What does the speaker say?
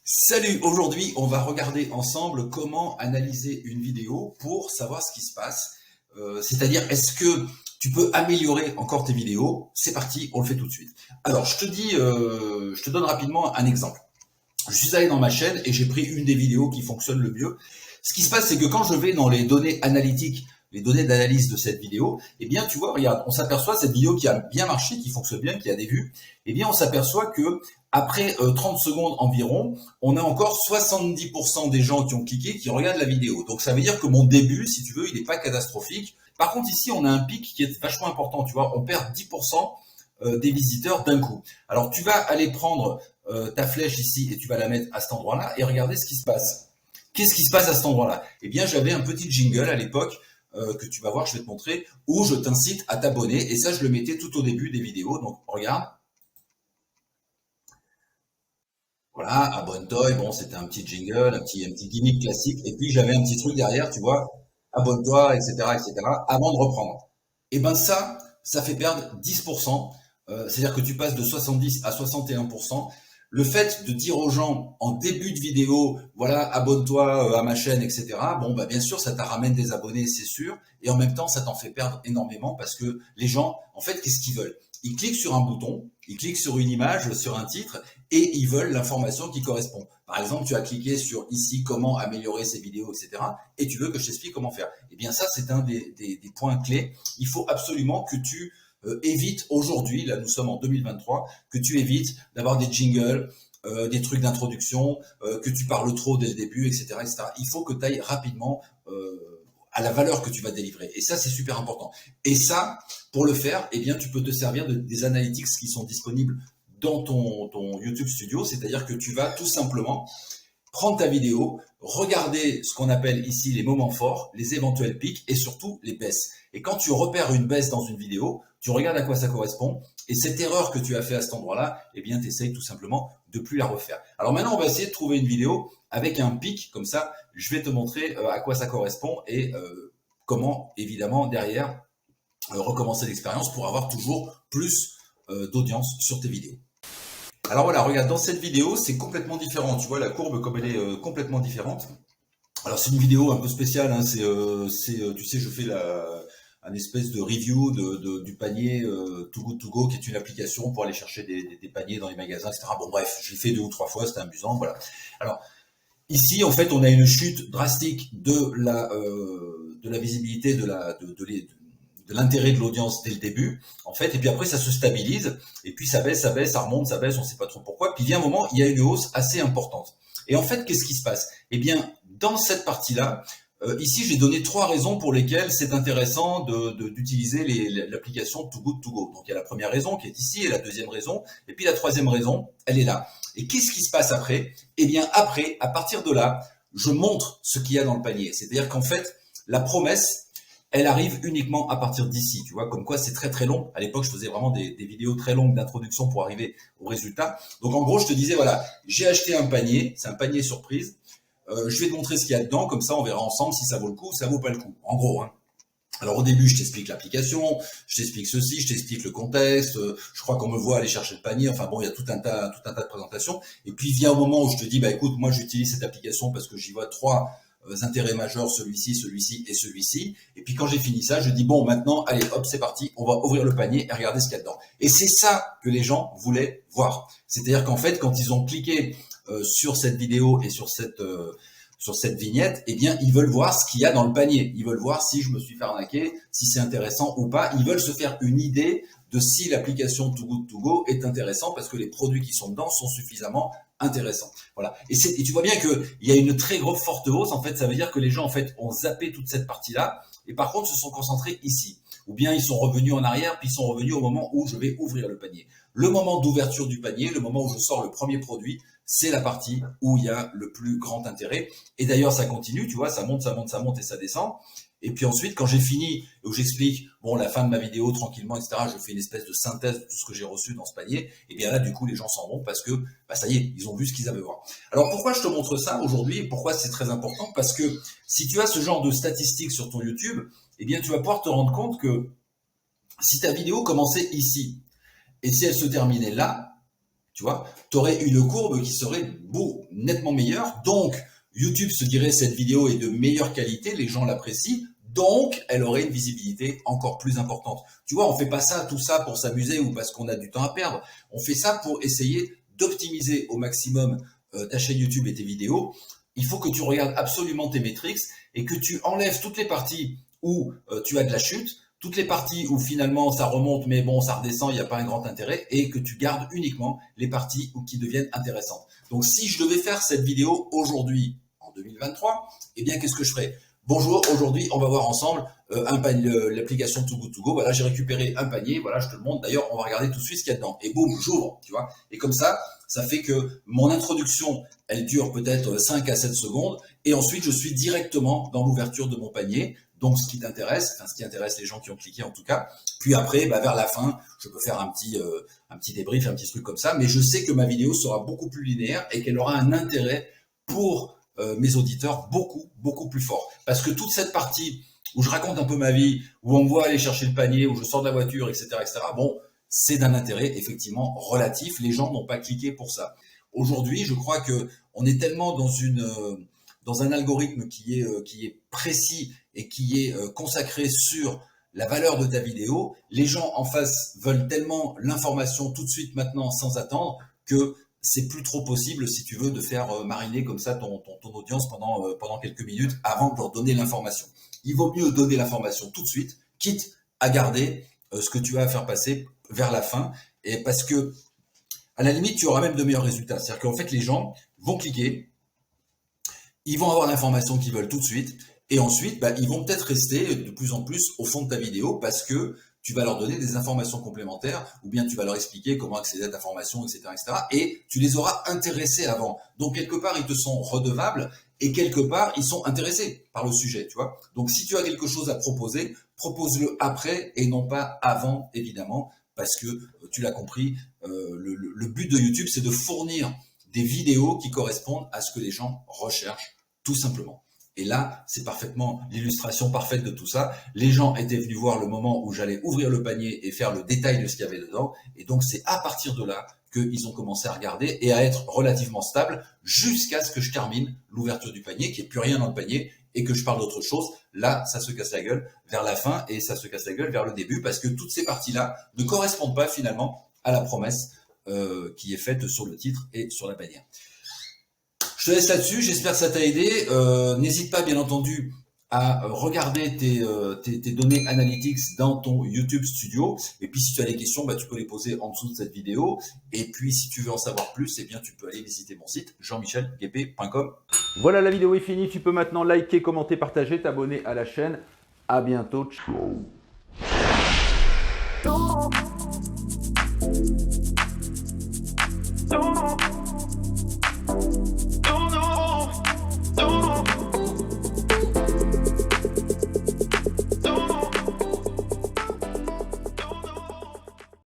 Salut, aujourd'hui on va regarder ensemble comment analyser une vidéo pour savoir ce qui se passe. C'est-à-dire est-ce que tu peux améliorer encore tes vidéos? C'est parti, on le fait tout de suite. Alors je te donne rapidement un exemple. Je suis allé dans ma chaîne et j'ai pris une des vidéos qui fonctionne le mieux. Ce qui se passe, c'est que quand je vais dans les données analytiques, les données d'analyse de cette vidéo, eh bien, tu vois, regarde, on s'aperçoit cette vidéo qui a bien marché, qui fonctionne bien, qui a des vues, eh bien, on s'aperçoit que après 30 secondes environ, on a encore 70% des gens qui ont cliqué qui regardent la vidéo. Donc, ça veut dire que mon début, si tu veux, il n'est pas catastrophique. Par contre, ici, on a un pic qui est vachement important, tu vois, on perd 10% des visiteurs d'un coup. Alors, tu vas aller prendre ta flèche ici et tu vas la mettre à cet endroit-là et regarder ce qui se passe. Qu'est-ce qui se passe à cet endroit-là? Eh bien, j'avais un petit jingle à l'époque que tu vas voir, je vais te montrer, où je t'incite à t'abonner. Et ça, je le mettais tout au début des vidéos. Donc, regarde. Voilà, abonne-toi. Et bon, c'était un petit jingle, un petit gimmick classique. Et puis, j'avais un petit truc derrière, tu vois, abonne-toi, etc., etc., avant de reprendre. Et ben ça fait perdre 10%. C'est-à-dire que tu passes de 70 à 61%. Le fait de dire aux gens en début de vidéo, voilà, abonne-toi à ma chaîne, etc. Bon, bah bien sûr, ça t'a ramène des abonnés, c'est sûr. Et en même temps, ça t'en fait perdre énormément parce que les gens, en fait, qu'est-ce qu'ils veulent? Ils cliquent sur un bouton, ils cliquent sur une image, sur un titre, et ils veulent l'information qui correspond. Par exemple, tu as cliqué sur ici comment améliorer ces vidéos, etc. Et tu veux que je t'explique comment faire. Eh bien, ça, c'est un des points clés. Il faut absolument que tu évites aujourd'hui, là nous sommes en 2023, que tu évites d'avoir des jingles, des trucs d'introduction, que tu parles trop dès le début, etc., etc. Il faut que tu ailles rapidement à la valeur que tu vas délivrer. Et ça, c'est super important. Et ça, pour le faire, eh bien, tu peux te servir des analytics qui sont disponibles dans ton YouTube Studio, c'est-à-dire que tu vas tout simplement prendre ta vidéo, regarder ce qu'on appelle ici les moments forts, les éventuels pics et surtout les baisses. Et quand tu repères une baisse dans une vidéo, tu regardes à quoi ça correspond et cette erreur que tu as fait à cet endroit-là, eh bien, tu essayes tout simplement de plus la refaire. Alors maintenant, on va essayer de trouver une vidéo avec un pic, comme ça, je vais te montrer à quoi ça correspond et comment, évidemment, derrière, recommencer l'expérience pour avoir toujours plus d'audience sur tes vidéos. Alors voilà, regarde, dans cette vidéo, c'est complètement différent. Tu vois la courbe comme elle est complètement différente. Alors c'est une vidéo un peu spéciale, hein, tu sais, je fais un espèce de review du panier Too Good To Go, qui est une application pour aller chercher des paniers dans les magasins, etc. Bon bref, je l'ai fait 2 ou 3 fois, c'était amusant, voilà. Alors ici, en fait, on a une chute drastique de la visibilité, de l'intérêt de l'audience dès le début, en fait, et puis après ça se stabilise, et puis ça baisse, ça remonte, ça baisse, on ne sait pas trop pourquoi, puis vient un moment, il y a une hausse assez importante. Et en fait, qu'est-ce qui se passe? Eh bien, dans cette partie-là, ici j'ai donné 3 raisons pour lesquelles c'est intéressant d'utiliser l'application Too Good To Go. Donc il y a la première raison qui est ici, et la deuxième raison, et puis la troisième raison, elle est là. Et qu'est-ce qui se passe après? Eh bien après, à partir de là, je montre ce qu'il y a dans le panier. C'est-à-dire qu'en fait, la promesse, elle arrive uniquement à partir d'ici, tu vois, comme quoi c'est très très long. À l'époque, je faisais vraiment des vidéos très longues d'introduction pour arriver au résultat. Donc en gros, je te disais, voilà, j'ai acheté un panier, c'est un panier surprise. Je vais te montrer ce qu'il y a dedans, comme ça on verra ensemble si ça vaut le coup ou ça vaut pas le coup. En gros, hein. Alors au début, je t'explique l'application, je t'explique ceci, je t'explique le contexte, je crois qu'on me voit aller chercher le panier, enfin bon, il y a tout un tas de présentations. Et puis vient un moment où je te dis, bah écoute, moi j'utilise cette application parce que j'y vois 3 intérêts majeurs, celui-ci, celui-ci et celui-ci. Et puis quand j'ai fini ça, je dis, bon, maintenant, allez, hop, c'est parti, on va ouvrir le panier et regarder ce qu'il y a dedans. Et c'est ça que les gens voulaient voir. C'est-à-dire qu'en fait, quand ils ont cliqué sur cette vidéo et sur cette vignette, eh bien, ils veulent voir ce qu'il y a dans le panier. Ils veulent voir si je me suis fait arnaquer, si c'est intéressant ou pas. Ils veulent se faire une idée de si l'application Too Good To Go est intéressante parce que les produits qui sont dedans sont suffisamment intéressants. Voilà. Et tu vois bien qu'il y a une très grosse forte hausse. En fait, ça veut dire que les gens en fait ont zappé toute cette partie-là et par contre se sont concentrés ici. Ou bien ils sont revenus en arrière puis ils sont revenus au moment où je vais ouvrir le panier. Le moment d'ouverture du panier, le moment où je sors le premier produit, c'est la partie où il y a le plus grand intérêt. Et d'ailleurs, ça continue, tu vois, ça monte, ça monte, ça monte et ça descend. Et puis ensuite, quand j'ai fini, où j'explique, bon, la fin de ma vidéo tranquillement, etc., je fais une espèce de synthèse de tout ce que j'ai reçu dans ce panier, et bien là, du coup, les gens s'en vont parce que, bah, ça y est, ils ont vu ce qu'ils avaient à voir. Alors, pourquoi je te montre ça aujourd'hui et pourquoi c'est très important? Parce que si tu as ce genre de statistiques sur ton YouTube, eh bien, tu vas pouvoir te rendre compte que si ta vidéo commençait ici, et si elle se terminait là, Tu vois, tu aurais une courbe qui serait nettement meilleure. Donc, YouTube se dirait cette vidéo est de meilleure qualité, les gens l'apprécient, donc elle aurait une visibilité encore plus importante. Tu vois, on fait pas tout ça pour s'amuser ou parce qu'on a du temps à perdre. On fait ça pour essayer d'optimiser au maximum ta chaîne YouTube et tes vidéos. Il faut que tu regardes absolument tes métriques et que tu enlèves toutes les parties où tu as de la chute, toutes les parties où finalement ça remonte mais bon ça redescend, il n'y a pas un grand intérêt, et que tu gardes uniquement les parties qui deviennent intéressantes. Donc si je devais faire cette vidéo aujourd'hui, en 2023, eh bien qu'est-ce que je ferais? Bonjour, aujourd'hui on va voir ensemble l'application Too Good To Go. Voilà, j'ai récupéré un panier, voilà, je te le montre. D'ailleurs, on va regarder tout de suite ce qu'il y a dedans. Et boum, j'ouvre, tu vois. Et comme ça fait que mon introduction, elle dure peut-être 5 à 7 secondes. Et ensuite, je suis directement dans l'ouverture de mon panier. Donc, ce qui t'intéresse, enfin, ce qui intéresse les gens qui ont cliqué en tout cas. Puis après, vers la fin, je peux faire un petit débrief, un petit truc comme ça. Mais je sais que ma vidéo sera beaucoup plus linéaire et qu'elle aura un intérêt pour mes auditeurs beaucoup plus fort. Parce que toute cette partie où je raconte un peu ma vie, où on me voit aller chercher le panier, où je sors de la voiture, etc., bon, c'est d'un intérêt effectivement relatif. Les gens n'ont pas cliqué pour ça. Aujourd'hui, je crois que on est tellement dans un algorithme qui est précis et qui est consacré sur la valeur de ta vidéo. Les gens en face veulent tellement l'information tout de suite maintenant sans attendre que c'est plus trop possible, si tu veux, de faire mariner comme ça ton audience pendant quelques minutes avant de leur donner l'information. Il vaut mieux donner l'information tout de suite, quitte à garder ce que tu as à faire passer vers la fin, et parce que à la limite, tu auras même de meilleurs résultats. C'est-à-dire qu'en fait, les gens vont cliquer, ils vont avoir l'information qu'ils veulent tout de suite, et ensuite, ils vont peut-être rester de plus en plus au fond de ta vidéo parce que tu vas leur donner des informations complémentaires, ou bien tu vas leur expliquer comment accéder à ta formation, etc., et tu les auras intéressés avant. Donc, quelque part, ils te sont redevables, et quelque part, ils sont intéressés par le sujet, tu vois. Donc, si tu as quelque chose à proposer, propose-le après et non pas avant, évidemment, parce que tu l'as compris, le but de YouTube, c'est de fournir des vidéos qui correspondent à ce que les gens recherchent, tout simplement. Et là, c'est parfaitement l'illustration parfaite de tout ça. Les gens étaient venus voir le moment où j'allais ouvrir le panier et faire le détail de ce qu'il y avait dedans. Et donc, c'est à partir de là qu'ils ont commencé à regarder et à être relativement stables jusqu'à ce que je termine l'ouverture du panier, qu'il n'y ait plus rien dans le panier et que je parle d'autre chose. Là, ça se casse la gueule vers la fin et ça se casse la gueule vers le début parce que toutes ces parties-là ne correspondent pas finalement à la promesse qui est faite sur le titre et sur la bannière. Je te laisse là-dessus, j'espère que ça t'a aidé. N'hésite pas, bien entendu, à regarder tes données analytics dans ton YouTube Studio. Et puis, si tu as des questions, tu peux les poser en dessous de cette vidéo. Et puis, si tu veux en savoir plus, eh bien, tu peux aller visiter mon site, jean-michelguépé.com. Voilà, la vidéo est finie. Tu peux maintenant liker, commenter, partager, t'abonner à la chaîne. À bientôt. Ciao.